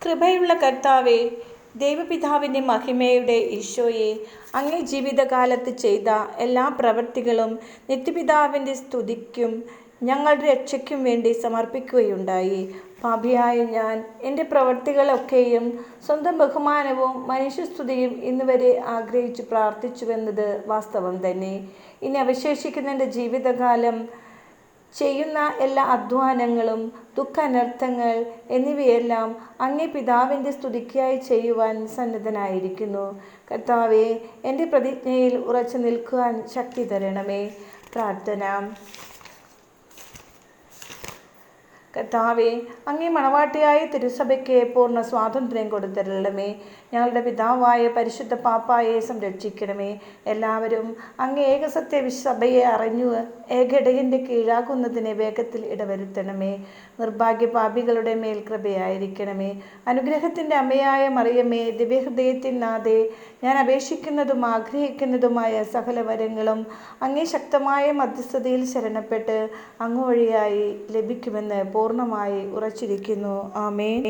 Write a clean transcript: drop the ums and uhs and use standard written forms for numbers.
കൃപയുള്ള കർത്താവേ, ദൈവപിതാവിൻ്റെ മഹിമയുടെ ഈശോയെ, അങ്ങേ ജീവിതകാലത്ത് ചെയ്ത എല്ലാ പ്രവൃത്തികളും നിത്യപിതാവിൻ്റെ സ്തുതിക്കും ഞങ്ങളുടെ രക്ഷയ്ക്കും വേണ്ടി സമർപ്പിക്കുകയുണ്ടായി. പാപിയായ ഞാൻ എൻ്റെ പ്രവൃത്തികളൊക്കെയും സ്വന്തം ബഹുമാനവും മനുഷ്യസ്തുതിയും ഇന്നുവരെ ആഗ്രഹിച്ചു പ്രാർത്ഥിച്ചുവെന്നത് വാസ്തവം തന്നെ. ഇനി അവശേഷിക്കുന്ന എൻ്റെ ജീവിതകാലം ചെയ്യുന്ന എല്ലാ അധ്വാനങ്ങളും ദുഃഖാനർത്ഥങ്ങൾ എന്നിവയെല്ലാം അങ്ങേ പിതാവിൻ്റെ സ്തുതിക്കായി ചെയ്യുവാൻ സന്നദ്ധനായിരിക്കുന്നു. കർത്താവേ, എൻ്റെ പ്രതിജ്ഞയിൽ ഉറച്ചു നിൽക്കുവാൻ ശക്തി തരണമേ. പ്രാർത്ഥന. കർത്താവേ, അങ്ങേ മണവാട്ടിയായ തിരുസഭയ്ക്ക് പൂർണ്ണ സ്വാതന്ത്ര്യം കൊടുത്തരണമേ. ഞങ്ങളുടെ പിതാവായ പരിശുദ്ധ പാപ്പായെ സംരക്ഷിക്കണമേ. എല്ലാവരും അങ്ങേ ഏകസത്യ സഭയെ അറിഞ്ഞു ഏകയിടയൻ്റെ കീഴാകുന്നതിനെ വേഗത്തിൽ ഇടവരുത്തണമേ. നിർഭാഗ്യ പാപികളുടെ മേൽ കൃപയായിരിക്കണമേ. അനുഗ്രഹത്തിൻ്റെ അമ്മയായ മറിയമേ, ദിവ്യഹൃദയത്തിൻ നാഥേ, ഞാൻ അപേക്ഷിക്കുന്നതും ആഗ്രഹിക്കുന്നതുമായ സകല വരങ്ങളും അങ്ങേ ശക്തമായ മധ്യസ്ഥതയിൽ ശരണപ്പെട്ട് അങ്ങ് വഴിയായി ലഭിക്കുമെന്ന് പൂർണ്ണമായി ഉറച്ചിരിക്കുന്നു. ആമേൻ.